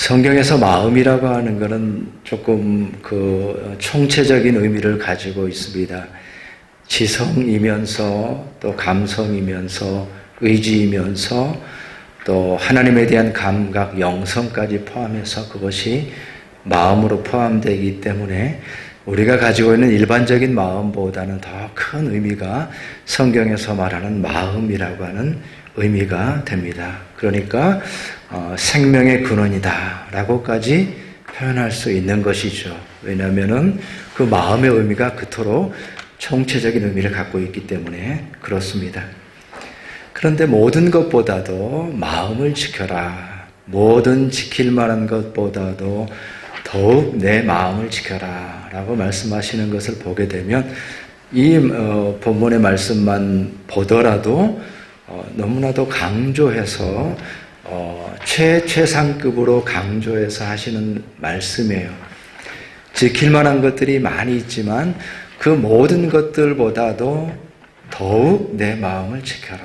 성경에서 마음이라고 하는 것은 조금 총체적인 의미를 가지고 있습니다. 지성이면서 또 감성이면서 의지이면서 또 하나님에 대한 감각, 영성까지 포함해서 그것이 마음으로 포함되기 때문에 우리가 가지고 있는 일반적인 마음보다는 더 큰 의미가 성경에서 말하는 마음이라고 하는 의미가 됩니다. 그러니까 생명의 근원이다 라고까지 표현할 수 있는 것이죠. 왜냐하면 그 마음의 의미가 그토록 총체적인 의미를 갖고 있기 때문에 그렇습니다. 그런데 모든 것보다도 마음을 지켜라, 모든 지킬 만한 것보다도 더욱 내 마음을 지켜라 라고 말씀하시는 것을 보게 되면 이 본문의 말씀만 보더라도 너무나도 강조해서 최상급으로 강조해서 하시는 말씀이에요. 지킬 만한 것들이 많이 있지만 그 모든 것들보다도 더욱 내 마음을 지켜라.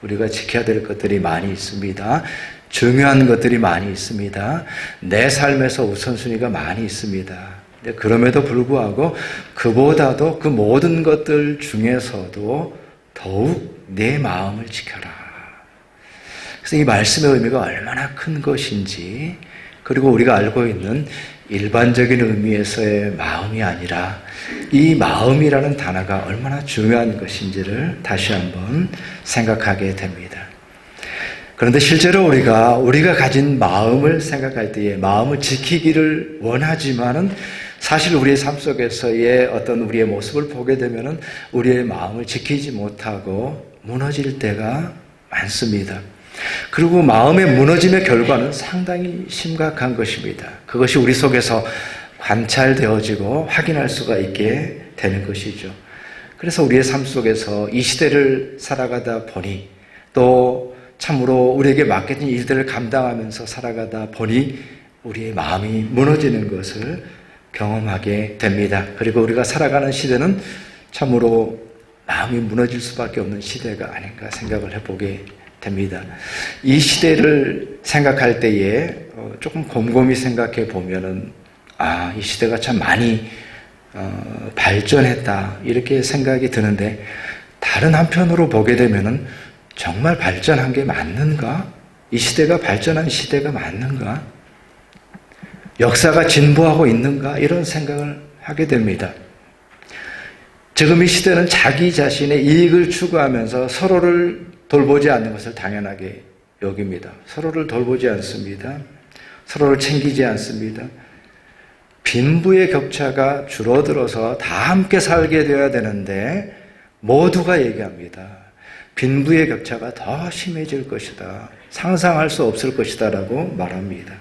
우리가 지켜야 될 것들이 많이 있습니다. 중요한 것들이 많이 있습니다. 내 삶에서 우선순위가 많이 있습니다. 그럼에도 불구하고 그보다도 그 모든 것들 중에서도 더욱 내 마음을 지켜라. 그래서 이 말씀의 의미가 얼마나 큰 것인지, 그리고 우리가 알고 있는 일반적인 의미에서의 마음이 아니라 이 마음이라는 단어가 얼마나 중요한 것인지를 다시 한번 생각하게 됩니다. 그런데 실제로 우리가 가진 마음을 생각할 때에 마음을 지키기를 원하지만은 사실 우리의 삶 속에서의 어떤 우리의 모습을 보게 되면은 우리의 마음을 지키지 못하고 무너질 때가 많습니다. 그리고 마음의 무너짐의 결과는 상당히 심각한 것입니다. 그것이 우리 속에서 관찰되어지고 확인할 수가 있게 되는 것이죠. 그래서 우리의 삶 속에서 이 시대를 살아가다 보니 또 참으로 우리에게 맡겨진 일들을 감당하면서 살아가다 보니 우리의 마음이 무너지는 것을 경험하게 됩니다. 그리고 우리가 살아가는 시대는 참으로 마음이 무너질 수밖에 없는 시대가 아닌가 생각을 해보게 됩니다. 이 시대를 생각할 때에 조금 곰곰이 생각해 보면은 이 시대가 참 많이 발전했다 이렇게 생각이 드는데, 다른 한편으로 보게 되면은 정말 발전한 게 맞는가? 이 시대가 발전한 시대가 맞는가? 역사가 진보하고 있는가? 이런 생각을 하게 됩니다. 지금 이 시대는 자기 자신의 이익을 추구하면서 서로를 돌보지 않는 것을 당연하게 여깁니다. 서로를 돌보지 않습니다. 서로를 챙기지 않습니다. 빈부의 격차가 줄어들어서 다 함께 살게 되어야 되는데 모두가 얘기합니다. 빈부의 격차가 더 심해질 것이다. 상상할 수 없을 것이다 라고 말합니다.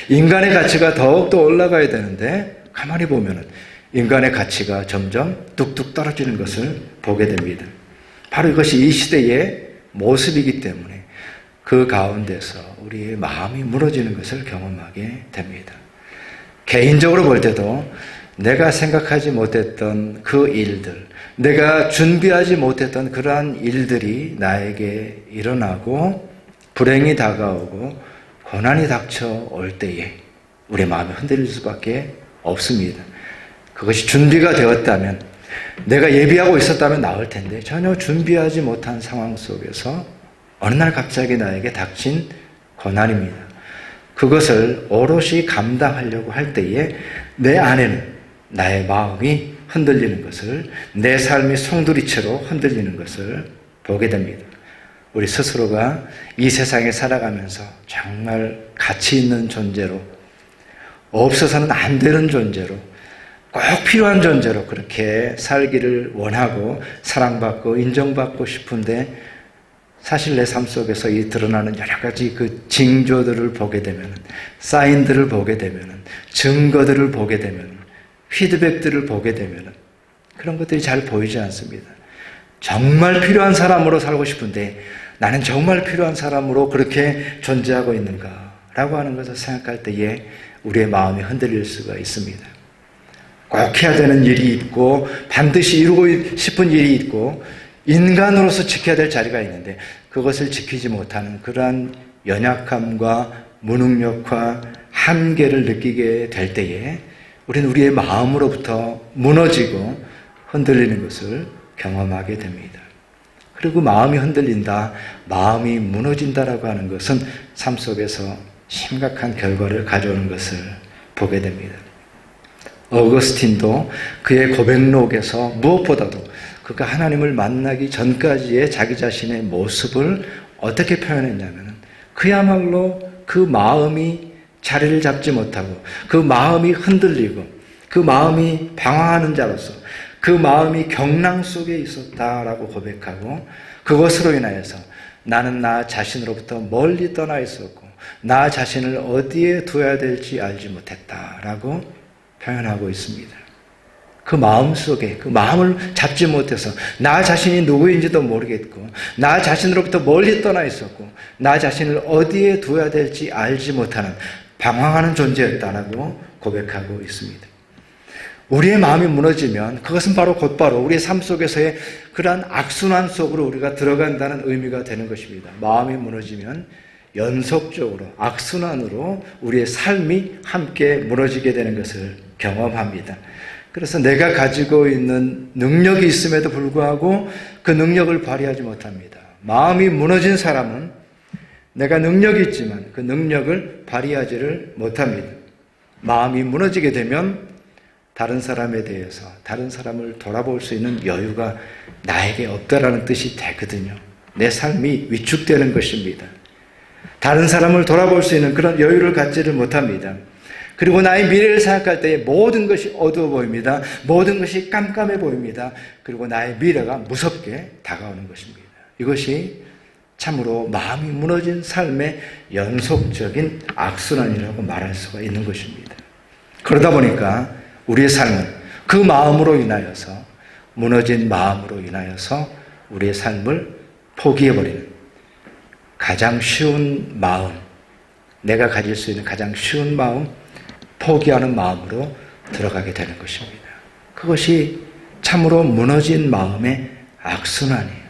인간의 가치가 더욱더 올라가야 되는데 가만히 보면은 인간의 가치가 점점 뚝뚝 떨어지는 것을 보게 됩니다. 바로 이것이 이 시대의 모습이기 때문에 그 가운데서 우리의 마음이 무너지는 것을 경험하게 됩니다. 개인적으로 볼 때도 내가 생각하지 못했던 그 일들, 내가 준비하지 못했던 그러한 일들이 나에게 일어나고 불행이 다가오고 고난이 닥쳐올 때에 우리의 마음이 흔들릴 수밖에 없습니다. 그것이 준비가 되었다면, 내가 예비하고 있었다면 나을 텐데 전혀 준비하지 못한 상황 속에서 어느 날 갑자기 나에게 닥친 고난입니다. 그것을 오롯이 감당하려고 할 때에 내 안에는 나의 마음이 흔들리는 것을, 내 삶이 송두리째로 흔들리는 것을 보게 됩니다. 우리 스스로가 이 세상에 살아가면서 정말 가치 있는 존재로, 없어서는 안 되는 존재로, 꼭 필요한 존재로 그렇게 살기를 원하고 사랑받고 인정받고 싶은데, 사실 내 삶 속에서 이 드러나는 여러 가지 그 징조들을 보게 되면, 사인들을 보게 되면, 증거들을 보게 되면, 피드백들을 보게 되면 그런 것들이 잘 보이지 않습니다. 정말 필요한 사람으로 살고 싶은데 나는 정말 필요한 사람으로 그렇게 존재하고 있는가 라고 하는 것을 생각할 때에 우리의 마음이 흔들릴 수가 있습니다. 꼭 해야 되는 일이 있고 반드시 이루고 싶은 일이 있고 인간으로서 지켜야 될 자리가 있는데 그것을 지키지 못하는 그러한 연약함과 무능력과 한계를 느끼게 될 때에 우리는 우리의 마음으로부터 무너지고 흔들리는 것을 경험하게 됩니다. 그리고 마음이 흔들린다, 마음이 무너진다라고 하는 것은 삶 속에서 심각한 결과를 가져오는 것을 보게 됩니다. 어거스틴도 그의 고백록에서 무엇보다도 그가 하나님을 만나기 전까지의 자기 자신의 모습을 어떻게 표현했냐면 그야말로 그 마음이 자리를 잡지 못하고 그 마음이 흔들리고 그 마음이 방황하는 자로서 그 마음이 경랑 속에 있었다라고 고백하고 그것으로 인하여서 나는 나 자신으로부터 멀리 떠나 있었고 나 자신을 어디에 두어야 될지 알지 못했다라고 표현하고 있습니다. 그 마음 속에 그 마음을 잡지 못해서 나 자신이 누구인지도 모르겠고 나 자신으로부터 멀리 떠나 있었고 나 자신을 어디에 두어야 될지 알지 못하는 방황하는 존재였다라고 고백하고 있습니다. 우리의 마음이 무너지면 그것은 바로 곧바로 우리의 삶 속에서의 그러한 악순환 속으로 우리가 들어간다는 의미가 되는 것입니다. 마음이 무너지면 연속적으로 악순환으로 우리의 삶이 함께 무너지게 되는 것을 경험합니다. 그래서 내가 가지고 있는 능력이 있음에도 불구하고 그 능력을 발휘하지 못합니다. 마음이 무너진 사람은 내가 능력이 있지만 그 능력을 발휘하지를 못합니다. 마음이 무너지게 되면 다른 사람에 대해서 다른 사람을 돌아볼 수 있는 여유가 나에게 없다라는 뜻이 되거든요. 내 삶이 위축되는 것입니다. 다른 사람을 돌아볼 수 있는 그런 여유를 갖지를 못합니다. 그리고 나의 미래를 생각할 때 모든 것이 어두워 보입니다. 모든 것이 깜깜해 보입니다. 그리고 나의 미래가 무섭게 다가오는 것입니다. 이것이 참으로 마음이 무너진 삶의 연속적인 악순환이라고 말할 수가 있는 것입니다. 그러다 보니까 우리의 삶은 그 마음으로 인하여서 무너진 마음으로 인하여서 우리의 삶을 포기해버리는 가장 쉬운 마음, 내가 가질 수 있는 가장 쉬운 마음, 포기하는 마음으로 들어가게 되는 것입니다. 그것이 참으로 무너진 마음의 악순환이에요.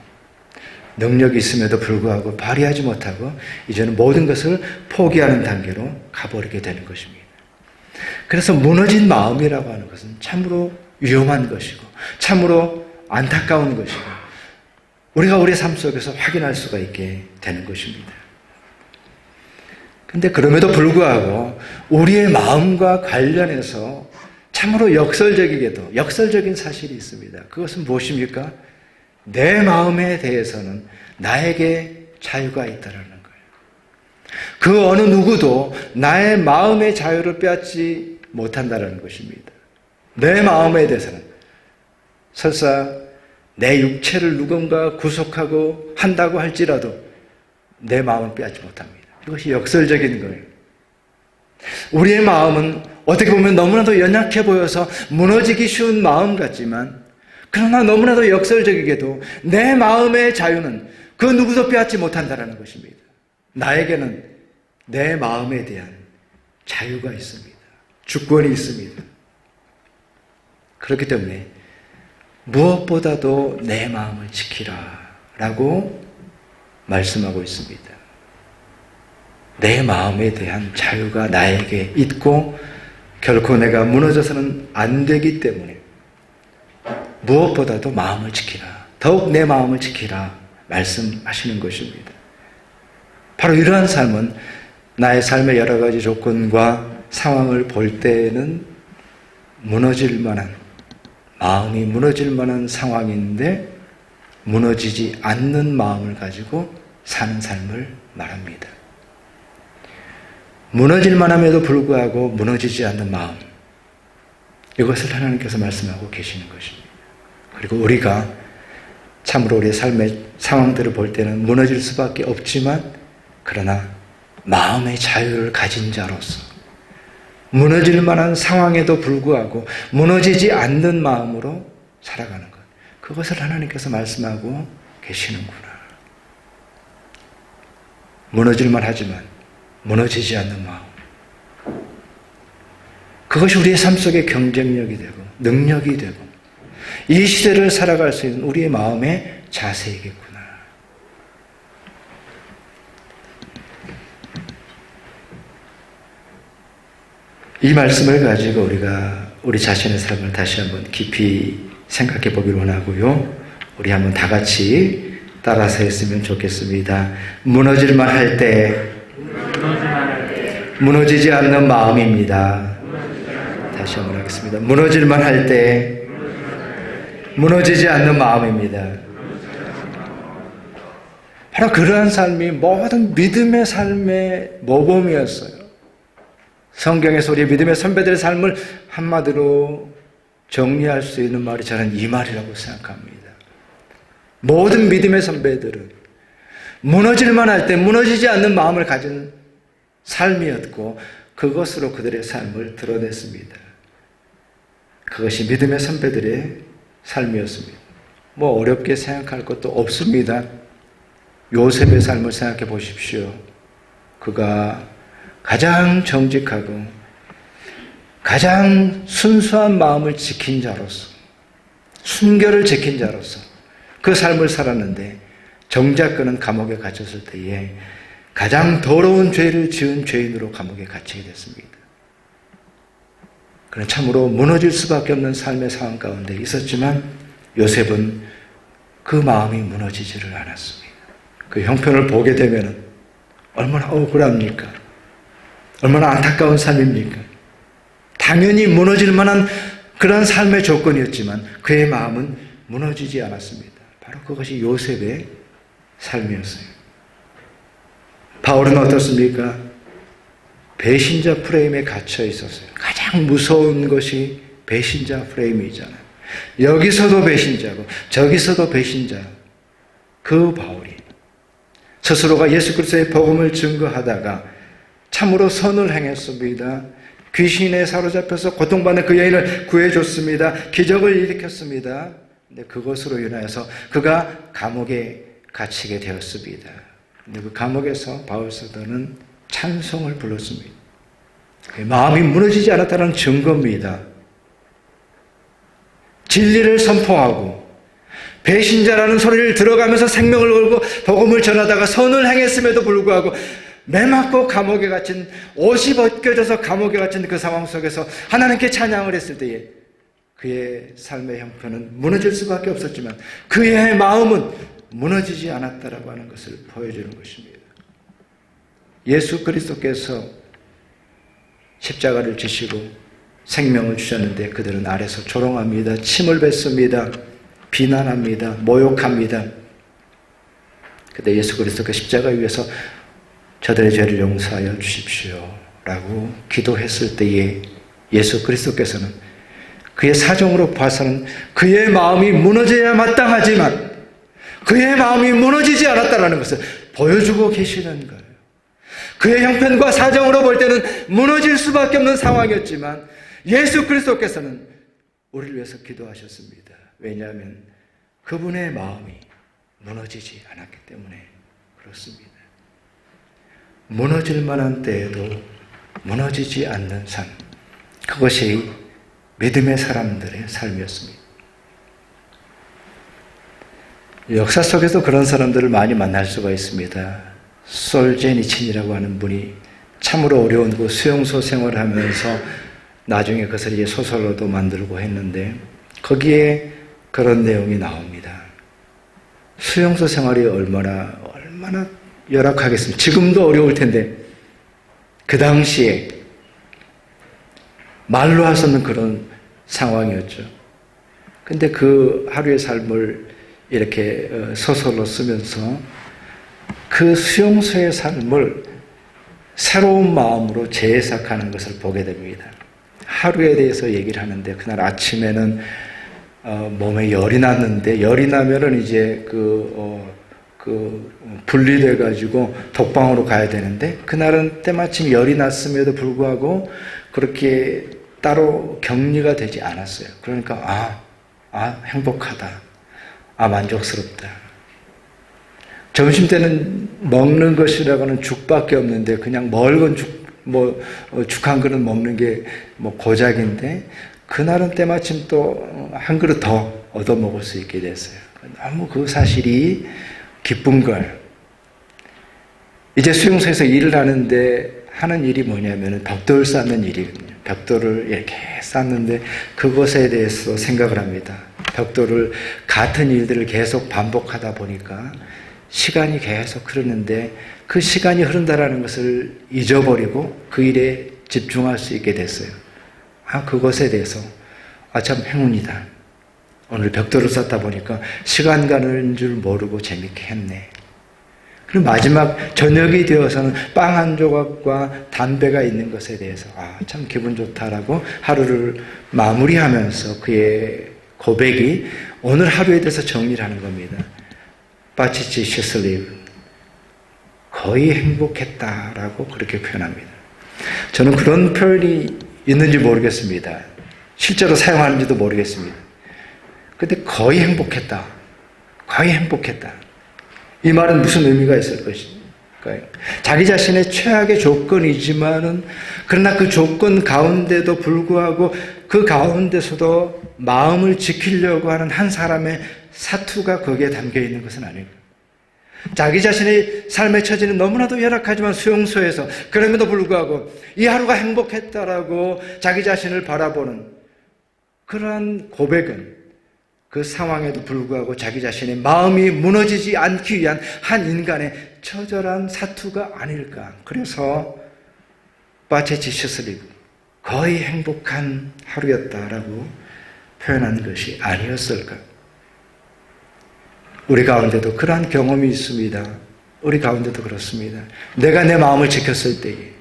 능력이 있음에도 불구하고 발휘하지 못하고 이제는 모든 것을 포기하는 단계로 가버리게 되는 것입니다. 그래서 무너진 마음이라고 하는 것은 참으로 위험한 것이고 참으로 안타까운 것이고 우리가 우리의 삶 속에서 확인할 수가 있게 되는 것입니다. 근데 그럼에도 불구하고 우리의 마음과 관련해서 참으로 역설적이게도 역설적인 사실이 있습니다. 그것은 무엇입니까? 내 마음에 대해서는 나에게 자유가 있다는 거예요. 그 어느 누구도 나의 마음의 자유를 빼앗지 못한다는 것입니다. 내 마음에 대해서는 설사 내 육체를 누군가 구속하고 한다고 할지라도 내 마음을 빼앗지 못합니다. 이것이 역설적인 거예요. 우리의 마음은 어떻게 보면 너무나도 연약해 보여서 무너지기 쉬운 마음 같지만 그러나 너무나도 역설적이게도 내 마음의 자유는 그 누구도 빼앗지 못한다는 것입니다. 나에게는 내 마음에 대한 자유가 있습니다. 주권이 있습니다. 그렇기 때문에 무엇보다도 내 마음을 지키라 라고 말씀하고 있습니다. 내 마음에 대한 자유가 나에게 있고 결코 내가 무너져서는 안 되기 때문에 무엇보다도 마음을 지키라. 더욱 내 마음을 지키라 말씀하시는 것입니다. 바로 이러한 삶은 나의 삶의 여러 가지 조건과 상황을 볼 때는 무너질 만한 마음이 무너질 만한 상황인데 무너지지 않는 마음을 가지고 사는 삶을 말합니다. 무너질 만함에도 불구하고 무너지지 않는 마음, 이것을 하나님께서 말씀하고 계시는 것입니다. 그리고 우리가 참으로 우리의 삶의 상황들을 볼 때는 무너질 수밖에 없지만 그러나 마음의 자유를 가진 자로서 무너질 만한 상황에도 불구하고 무너지지 않는 마음으로 살아가는 것, 그것을 하나님께서 말씀하고 계시는구나. 무너질만 하지만 무너지지 않는 마음, 그것이 우리의 삶 속의 경쟁력이 되고 능력이 되고 이 시대를 살아갈 수 있는 우리의 마음의 자세이겠구나. 이 말씀을 가지고 우리가 우리 자신의 삶을 다시 한번 깊이 생각해 보기를 원하고요. 우리 한번 다 같이 따라서 했으면 좋겠습니다. 무너질만 할 때 무너지지 않는 마음입니다. 다시 한번 하겠습니다. 무너질만 할 때 무너지지 않는 마음입니다. 바로 그러한 삶이 모든 믿음의 삶의 모범이었어요. 성경에서 우리 믿음의 선배들의 삶을 한마디로 정리할 수 있는 말이 저는 이 말이라고 생각합니다. 모든 믿음의 선배들은 무너질만 할 때 무너지지 않는 마음을 가진 삶이었고 그것으로 그들의 삶을 드러냈습니다. 그것이 믿음의 선배들의 삶이었습니다. 뭐 어렵게 생각할 것도 없습니다. 요셉의 삶을 생각해 보십시오. 그가 가장 정직하고 가장 순수한 마음을 지킨 자로서, 순결을 지킨 자로서 그 삶을 살았는데 정작 그는 감옥에 갇혔을 때에 가장 더러운 죄를 지은 죄인으로 감옥에 갇히게 됐습니다. 그는 참으로 무너질 수밖에 없는 삶의 상황 가운데 있었지만 요셉은 그 마음이 무너지지를 않았습니다. 그 형편을 보게 되면 얼마나 억울합니까? 얼마나 안타까운 삶입니까? 당연히 무너질 만한 그런 삶의 조건이었지만 그의 마음은 무너지지 않았습니다. 바로 그것이 요셉의 삶이었어요. 바울은 어떻습니까? 배신자 프레임에 갇혀 있었어요. 가장 무서운 것이 배신자 프레임이잖아요. 여기서도 배신자고 저기서도 배신자. 그 바울이 스스로가 예수 그리스도의 복음을 증거하다가 참으로 선을 행했습니다. 귀신에 사로잡혀서 고통받는 그 여인을 구해줬습니다. 기적을 일으켰습니다. 근데 그것으로 인하여서 그가 감옥에 갇히게 되었습니다. 근데 그 감옥에서 바울 사도는 찬송을 불렀습니다. 마음이 무너지지 않았다는 증거입니다. 진리를 선포하고 배신자라는 소리를 들어가면서 생명을 걸고 복음을 전하다가 선을 행했음에도 불구하고 매맞고 감옥에 갇힌, 옷이 벗겨져서 감옥에 갇힌 그 상황 속에서 하나님께 찬양을 했을 때에 그의 삶의 형편은 무너질 수밖에 없었지만 그의 마음은 무너지지 않았다라고 하는 것을 보여주는 것입니다. 예수 그리스도께서 십자가를 지시고 생명을 주셨는데 그들은 아래서 조롱합니다. 침을 뱉습니다. 비난합니다. 모욕합니다. 그때 예수 그리스도가 십자가 위에서 저들의 죄를 용서하여 주십시오 라고 기도했을 때에 예수 그리스도께서는 그의 사정으로 봐서는 그의 마음이 무너져야 마땅하지만 그의 마음이 무너지지 않았다는 것을 보여주고 계시는 거예요. 그의 형편과 사정으로 볼 때는 무너질 수밖에 없는 상황이었지만 예수 그리스도께서는 우리를 위해서 기도하셨습니다. 왜냐하면 그분의 마음이 무너지지 않았기 때문에 그렇습니다. 무너질 만한 때에도 무너지지 않는 삶, 그것이 믿음의 사람들의 삶이었습니다. 역사 속에서 그런 사람들을 많이 만날 수가 있습니다. 솔제니친이라고 하는 분이 참으로 어려운 그 수용소 생활을 하면서 나중에 그것을 이제 소설로도 만들고 했는데 거기에 그런 내용이 나옵니다. 수용소 생활이 얼마나 열악하겠습니까? 지금도 어려울 텐데 그 당시에 말로 할 수 없는 그런 상황이었죠. 근데 그 하루의 삶을 이렇게 소설로 쓰면서 그 수용소의 삶을 새로운 마음으로 재해석하는 것을 보게 됩니다. 하루에 대해서 얘기를 하는데 그날 아침에는 몸에 열이 났는데 열이 나면은 이제 분리돼 가지고 독방으로 가야 되는데 그날은 때마침 열이 났음에도 불구하고 그렇게 따로 격리가 되지 않았어요. 그러니까 행복하다. 만족스럽다. 점심 때는 먹는 것이라고는 죽밖에 없는데 그냥 멀건 죽 한 그릇 먹는 게 고작인데 그날은 때마침 또 한 그릇 더 얻어 먹을 수 있게 됐어요. 너무 그 사실이 기쁜 걸. 이제 수용소에서 일을 하는데 하는 일이 뭐냐면 벽돌 쌓는 일이거든요. 벽돌을 이렇게 쌓는데 그것에 대해서 생각을 합니다. 벽돌을 같은 일들을 계속 반복하다 보니까 시간이 계속 흐르는데 그 시간이 흐른다라는 것을 잊어버리고 그 일에 집중할 수 있게 됐어요. 그것에 대해서 참 행운이다. 오늘 벽돌을 쌓다 보니까 시간 가는 줄 모르고 재밌게 했네. 그리고 마지막 저녁이 되어서는 빵 한 조각과 담배가 있는 것에 대해서 참 기분 좋다라고 하루를 마무리하면서 그의 고백이 오늘 하루에 대해서 정리를 하는 겁니다. 바치치시슬리 거의 행복했다라고 그렇게 표현합니다. 저는 그런 표현이 있는지 모르겠습니다. 실제로 사용하는지도 모르겠습니다. 근데 거의 행복했다. 거의 행복했다. 이 말은 무슨 의미가 있을 것일까요? 자기 자신의 최악의 조건이지만은 그러나 그 조건 가운데도 불구하고 그 가운데서도 마음을 지키려고 하는 한 사람의 사투가 거기에 담겨 있는 것은 아닐까. 자기 자신의 삶의 처지는 너무나도 열악하지만 수용소에서 그럼에도 불구하고 이 하루가 행복했다라고 자기 자신을 바라보는 그러한 고백은 그 상황에도 불구하고 자기 자신의 마음이 무너지지 않기 위한 한 인간의 처절한 사투가 아닐까. 그래서 바체치시스리고 거의 행복한 하루였다라고 표현하는 것이 아니었을까. 우리 가운데도 그러한 경험이 있습니다. 우리 가운데도 그렇습니다. 내가 내 마음을 지켰을 때에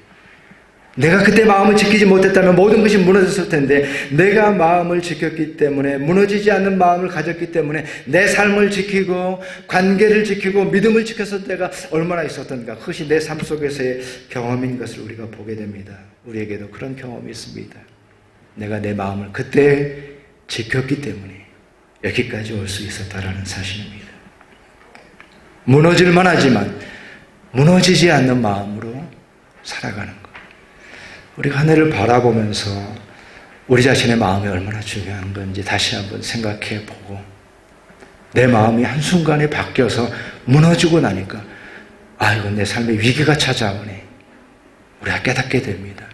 내가 그때 마음을 지키지 못했다면 모든 것이 무너졌을 텐데 내가 마음을 지켰기 때문에 무너지지 않는 마음을 가졌기 때문에 내 삶을 지키고 관계를 지키고 믿음을 지켰을 때가 얼마나 있었던가. 그것이 내 삶 속에서의 경험인 것을 우리가 보게 됩니다. 우리에게도 그런 경험이 있습니다. 내가 내 마음을 그때 지켰기 때문에 여기까지 올 수 있었다라는 사실입니다. 무너질만 하지만 무너지지 않는 마음으로 살아가는 것. 우리가 하늘을 바라보면서 우리 자신의 마음이 얼마나 중요한 건지 다시 한번 생각해 보고 내 마음이 한순간에 바뀌어서 무너지고 나니까 이건 내 삶에 위기가 찾아오네. 우리가 깨닫게 됩니다.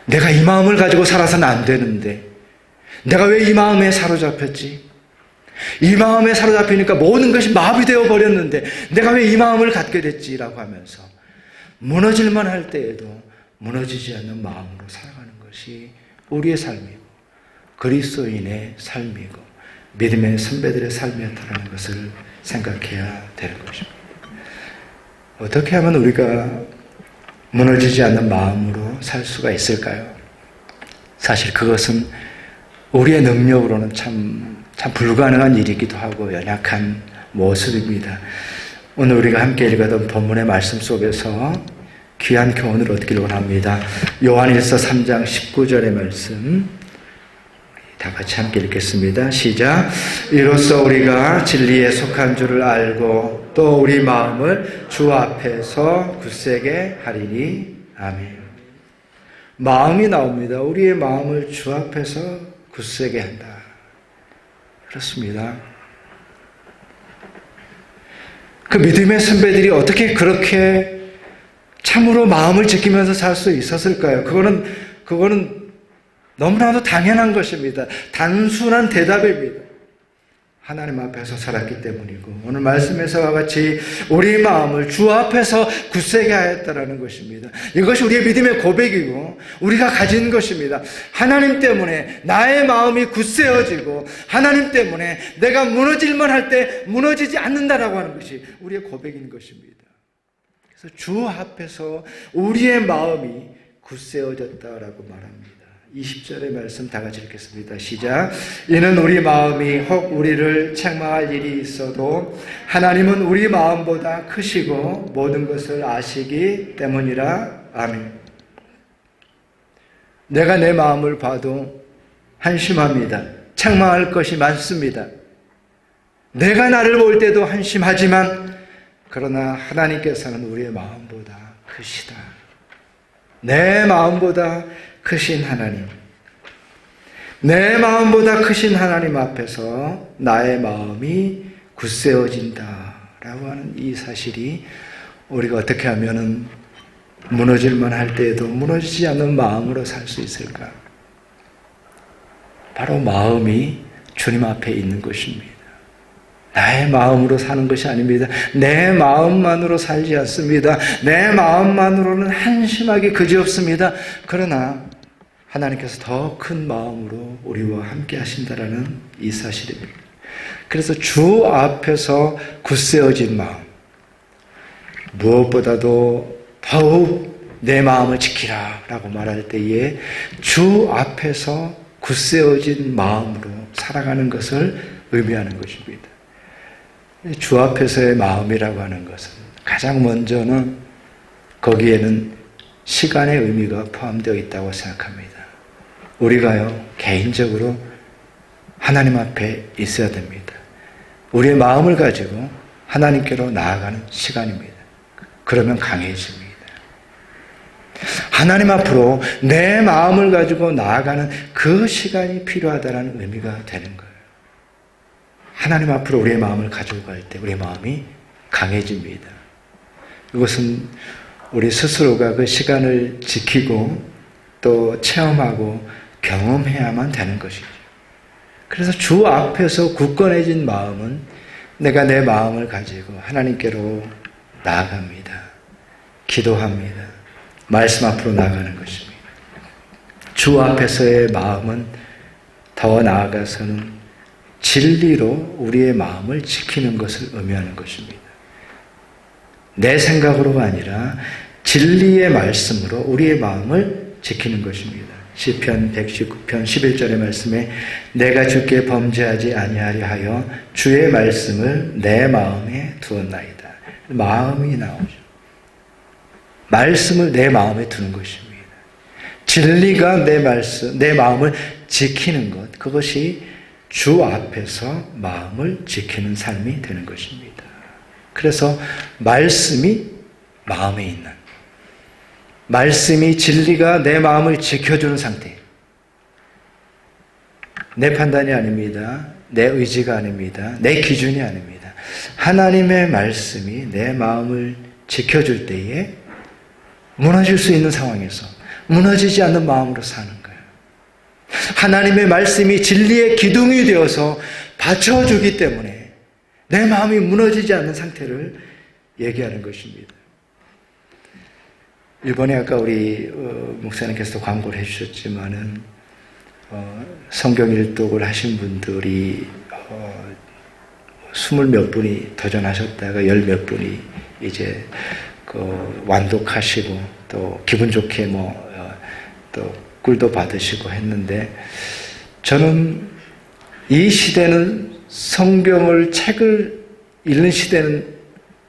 내가 이 마음을 가지고 살아서는 안 되는데 내가 왜 이 마음에 사로잡혔지? 이 마음에 사로잡히니까 모든 것이 마비되어 버렸는데 내가 왜 이 마음을 갖게 됐지라고 하면서 무너질만 할 때에도 무너지지 않는 마음으로 살아가는 것이 우리의 삶이고 그리스도인의 삶이고 믿음의 선배들의 삶이었다는 것을 생각해야 되는 것입니다. 어떻게 하면 우리가 무너지지 않는 마음으로 살 수가 있을까요? 사실 그것은 우리의 능력으로는 참 불가능한 일이기도 하고 연약한 모습입니다. 오늘 우리가 함께 읽었던 본문의 말씀 속에서 귀한 교훈을 얻기를 원합니다. 요한일서 3장 19절의 말씀 다 같이 함께 읽겠습니다. 시작. 이로써 우리가 진리에 속한 줄을 알고 또 우리 마음을 주 앞에서 굳세게 하리니. 아멘. 마음이 나옵니다. 우리의 마음을 주 앞에서 굳세게 한다. 그렇습니다. 그 믿음의 선배들이 어떻게 그렇게 참으로 마음을 지키면서 살 수 있었을까요? 그거는 너무나도 당연한 것입니다. 단순한 대답입니다. 하나님 앞에서 살았기 때문이고 오늘 말씀에서와 같이 우리 마음을 주 앞에서 굳세게 하였다라는 것입니다. 이것이 우리의 믿음의 고백이고 우리가 가진 것입니다. 하나님 때문에 나의 마음이 굳세어지고 하나님 때문에 내가 무너질만 할 때 무너지지 않는다라고 하는 것이 우리의 고백인 것입니다. 그래서 주 앞에서 우리의 마음이 굳세어졌다라고 말합니다. 20절의 말씀 다 같이 읽겠습니다. 시작. 이는 우리 마음이 혹 우리를 책망할 일이 있어도 하나님은 우리 마음보다 크시고 모든 것을 아시기 때문이라. 아멘. 내가 내 마음을 봐도 한심합니다. 책망할 것이 많습니다. 내가 나를 볼 때도 한심하지만 그러나 하나님께서는 우리의 마음보다 크시다. 내 마음보다 크신 하나님, 내 마음보다 크신 하나님 앞에서 나의 마음이 굳세어진다라고 하는 이 사실이 우리가 어떻게 하면은 무너질만 할 때에도 무너지지 않는 마음으로 살 수 있을까? 바로 마음이 주님 앞에 있는 것입니다. 나의 마음으로 사는 것이 아닙니다. 내 마음만으로 살지 않습니다. 내 마음만으로는 한심하기 그지없습니다. 그러나 하나님께서 더 큰 마음으로 우리와 함께 하신다라는 이 사실입니다. 그래서 주 앞에서 굳세어진 마음, 무엇보다도 더욱 내 마음을 지키라 라고 말할 때에 주 앞에서 굳세어진 마음으로 살아가는 것을 의미하는 것입니다. 주 앞에서의 마음이라고 하는 것은 가장 먼저는 거기에는 시간의 의미가 포함되어 있다고 생각합니다. 우리가요, 개인적으로 하나님 앞에 있어야 됩니다. 우리의 마음을 가지고 하나님께로 나아가는 시간입니다. 그러면 강해집니다. 하나님 앞으로 내 마음을 가지고 나아가는 그 시간이 필요하다는 의미가 되는 거예요. 하나님 앞으로 우리의 마음을 가지고 갈 때 우리의 마음이 강해집니다. 이것은 우리 스스로가 그 시간을 지키고 또 체험하고 경험해야만 되는 것이죠. 그래서 주 앞에서 굳건해진 마음은 내가 내 마음을 가지고 하나님께로 나아갑니다. 기도합니다. 말씀 앞으로 나아가는 것입니다. 주 앞에서의 마음은 더 나아가서는 진리로 우리의 마음을 지키는 것을 의미하는 것입니다. 내 생각으로가 아니라 진리의 말씀으로 우리의 마음을 지키는 것입니다. 시편 119편 11절의 말씀에 내가 주께 범죄하지 아니하려 하여 주의 말씀을 내 마음에 두었나이다. 마음이 나오죠. 말씀을 내 마음에 두는 것입니다. 진리가 내 마음을 지키는 것, 그것이 주 앞에서 마음을 지키는 삶이 되는 것입니다. 그래서 말씀이 마음에 있는, 말씀이 진리가 내 마음을 지켜주는 상태. 내 판단이 아닙니다. 내 의지가 아닙니다. 내 기준이 아닙니다. 하나님의 말씀이 내 마음을 지켜줄 때에 무너질 수 있는 상황에서 무너지지 않는 마음으로 사는 거예요. 하나님의 말씀이 진리의 기둥이 되어서 받쳐주기 때문에 내 마음이 무너지지 않는 상태를 얘기하는 것입니다. 이번에 아까 우리 목사님께서도 광고를 해주셨지만은 성경 일독을 하신 분들이 20몇 분이 도전하셨다가 10몇 분이 이제 완독하시고 또 기분 좋게 또 꿀도 받으시고 했는데, 저는 이 시대는 성경을 책을 읽는 시대는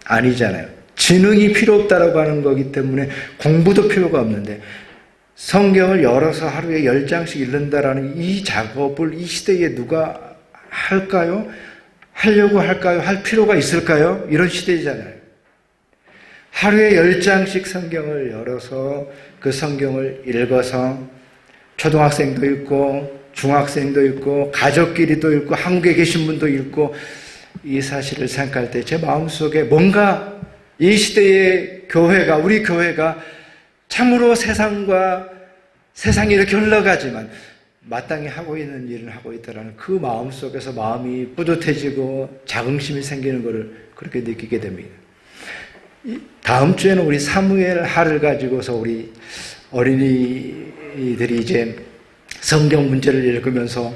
아니잖아요. 지능이 필요 없다라고 하는 거기 때문에 공부도 필요가 없는데 성경을 열어서 하루에 10장씩 읽는다라는 이 작업을 이 시대에 누가 할까요? 하려고 할까요? 할 필요가 있을까요? 이런 시대잖아요. 하루에 10장씩 성경을 열어서 그 성경을 읽어서 초등학생도 읽고 중학생도 읽고 가족끼리도 읽고 한국에 계신 분도 읽고, 이 사실을 생각할 때 제 마음속에 뭔가 이 시대의 교회가, 우리 교회가 참으로 세상이 이렇게 흘러가지만 마땅히 하고 있는 일을 하고 있다는 그 마음 속에서 마음이 뿌듯해지고 자긍심이 생기는 것을 그렇게 느끼게 됩니다. 다음 주에는 우리 사무엘 하를 가지고서 우리 어린이들이 이제 성경 문제를 읽으면서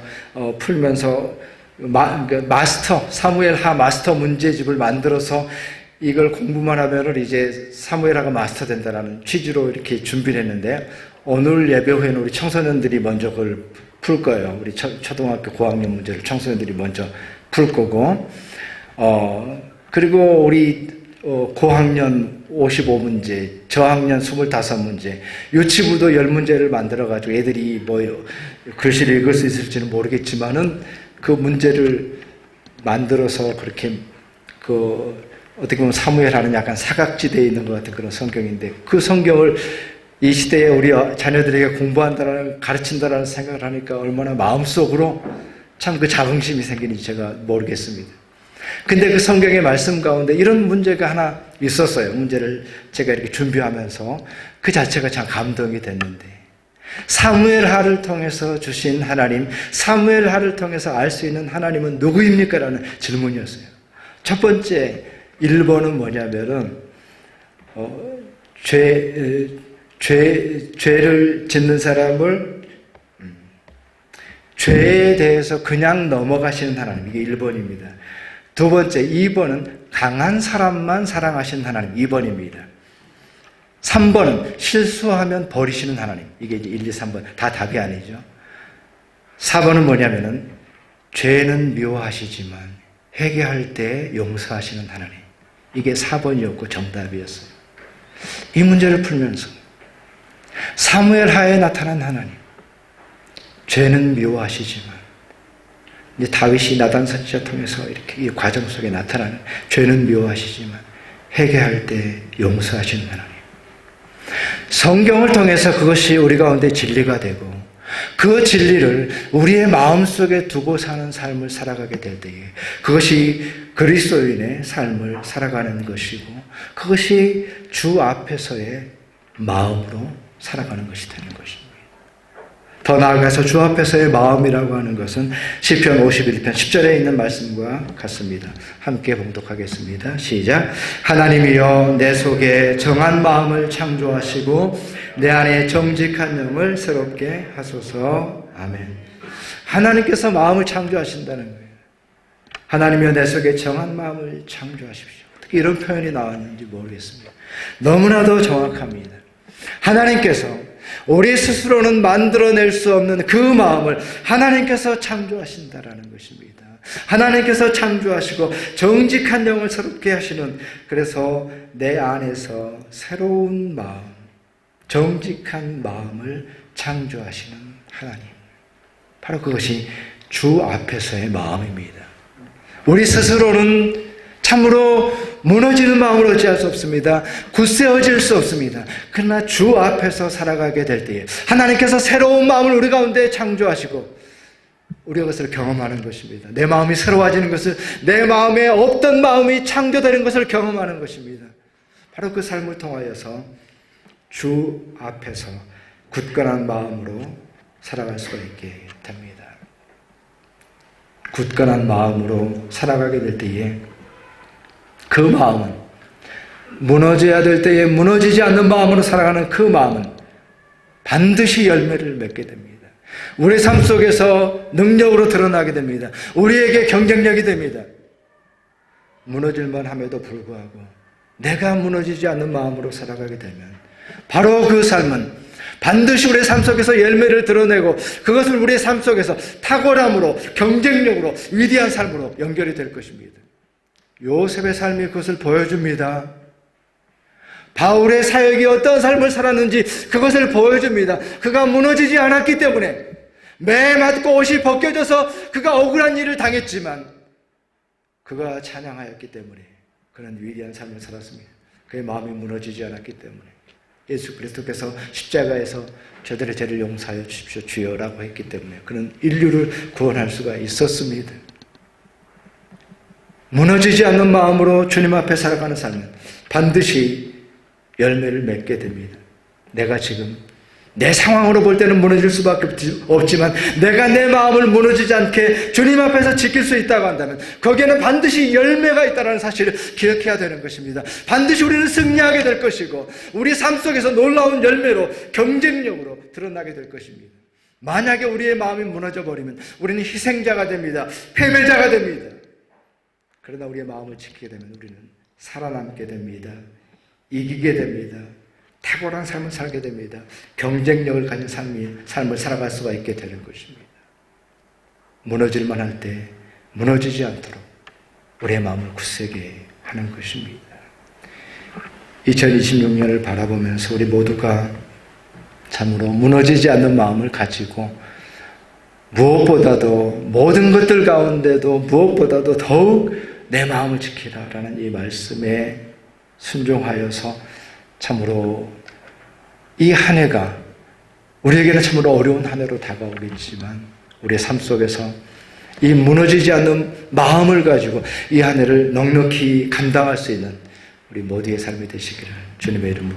풀면서 사무엘 하 마스터 문제집을 만들어서 이걸 공부만 하면은 이제 사무엘하가 마스터 된다라는 취지로 이렇게 준비를 했는데, 오늘 예배 후에는 우리 청소년들이 먼저 그걸 풀 거예요. 우리 초등학교 고학년 문제를 청소년들이 먼저 풀 거고, 그리고 우리 고학년 55문제, 저학년 25문제, 유치부도 10문제를 만들어가지고 애들이 글씨를 읽을 수 있을지는 모르겠지만은 그 문제를 만들어서 그렇게 어떻게 보면 사무엘하는 약간 사각지대에 있는 것 같은 그런 성경인데, 그 성경을 이 시대에 우리 자녀들에게 가르친다라는 생각을 하니까 얼마나 마음속으로 참 그 자긍심이 생기는지 제가 모르겠습니다. 근데 그 성경의 말씀 가운데 이런 문제가 하나 있었어요. 문제를 제가 이렇게 준비하면서 그 자체가 참 감동이 됐는데, 사무엘하를 통해서 주신 하나님, 사무엘하를 통해서 알 수 있는 하나님은 누구입니까? 라는 질문이었어요. 첫 번째 1번은 뭐냐면은 죄를 짓는 사람을 죄에 대해서 그냥 넘어가시는 하나님, 이게 1번입니다. 두 번째 2번은 강한 사람만 사랑하시는 하나님, 2번입니다. 3번은 실수하면 버리시는 하나님, 이게 이제 1, 2, 3번 다 답이 아니죠. 4번은 뭐냐면은 죄는 미워하시지만 회개할 때 용서하시는 하나님, 이게 4번이었고 정답이었어요. 이 문제를 풀면서 사무엘하에 나타난 하나님, 죄는 미워하시지만, 이제 다윗이 나단 선지자 통해서 이렇게 이 과정 속에 나타나는 죄는 미워하시지만 회개할 때 용서하시는 하나님. 성경을 통해서 그것이 우리 가운데 진리가 되고 그 진리를 우리의 마음속에 두고 사는 삶을 살아가게 될 때에 그것이 그리스도인의 삶을 살아가는 것이고 그것이 주 앞에서의 마음으로 살아가는 것이 되는 것입니다. 더 나아가서 주 앞에서의 마음이라고 하는 것은 시편 51편 10절에 있는 말씀과 같습니다. 함께 봉독하겠습니다. 시작. 하나님이여 내 속에 정한 마음을 창조하시고 내 안에 정직한 영을 새롭게 하소서. 아멘. 하나님께서 마음을 창조하신다는 거예요. 하나님이여 내 속에 정한 마음을 창조하십시오. 어떻게 이런 표현이 나왔는지 모르겠습니다. 너무나도 정확합니다. 하나님께서 우리 스스로는 만들어낼 수 없는 그 마음을 하나님께서 창조하신다라는 것입니다. 하나님께서 창조하시고 정직한 영을 새롭게 하시는, 그래서 내 안에서 새로운 마음, 정직한 마음을 창조하시는 하나님, 바로 그것이 주 앞에서의 마음입니다. 우리 스스로는 참으로 무너지는 마음을 어찌할 수 없습니다. 굳세어질 수 없습니다. 그러나 주 앞에서 살아가게 될 때에 하나님께서 새로운 마음을 우리 가운데 창조하시고 우리가 그것을 경험하는 것입니다. 내 마음이 새로워지는 것을, 내 마음에 없던 마음이 창조되는 것을 경험하는 것입니다. 바로 그 삶을 통하여서 주 앞에서 굳건한 마음으로 살아갈 수가 있게 됩니다. 굳건한 마음으로 살아가게 될 때에 그 마음은, 무너져야 될 때에 무너지지 않는 마음으로 살아가는 그 마음은 반드시 열매를 맺게 됩니다. 우리 삶 속에서 능력으로 드러나게 됩니다. 우리에게 경쟁력이 됩니다. 무너질만 함에도 불구하고 내가 무너지지 않는 마음으로 살아가게 되면 바로 그 삶은 반드시 우리의 삶 속에서 열매를 드러내고 그것을 우리의 삶 속에서 탁월함으로, 경쟁력으로, 위대한 삶으로 연결이 될 것입니다. 요셉의 삶이 그것을 보여줍니다. 바울의 사역이 어떤 삶을 살았는지 그것을 보여줍니다. 그가 무너지지 않았기 때문에, 매 맞고 옷이 벗겨져서 그가 억울한 일을 당했지만 그가 찬양하였기 때문에 그는 위대한 삶을 살았습니다. 그의 마음이 무너지지 않았기 때문에 예수 그리스도께서 십자가에서 저들의 죄를 용서하여 주십시오 주여라고 했기 때문에 그는 인류를 구원할 수가 있었습니다. 무너지지 않는 마음으로 주님 앞에 살아가는 삶은 반드시 열매를 맺게 됩니다. 내가 지금 내 상황으로 볼 때는 무너질 수밖에 없지만 내가 내 마음을 무너지지 않게 주님 앞에서 지킬 수 있다고 한다면 거기에는 반드시 열매가 있다는 사실을 기억해야 되는 것입니다. 반드시 우리는 승리하게 될 것이고 우리 삶 속에서 놀라운 열매로, 경쟁력으로 드러나게 될 것입니다. 만약에 우리의 마음이 무너져 버리면 우리는 희생자가 됩니다. 패배자가 됩니다. 그러나 우리의 마음을 지키게 되면 우리는 살아남게 됩니다. 이기게 됩니다. 탁월한 삶을 살게 됩니다. 경쟁력을 가진 삶을 살아갈 수가 있게 되는 것입니다. 무너질만 할 때 무너지지 않도록 우리의 마음을 굳세게 하는 것입니다. 2026년을 바라보면서 우리 모두가 참으로 무너지지 않는 마음을 가지고 무엇보다도, 모든 것들 가운데도 무엇보다도 더욱 내 마음을 지키라라는 이 말씀에 순종하여서 참으로 이 한 해가 우리에게는 참으로 어려운 한 해로 다가오겠지만 우리의 삶 속에서 이 무너지지 않는 마음을 가지고 이 한 해를 넉넉히 감당할 수 있는 우리 모두의 삶이 되시기를 주님의 이름으로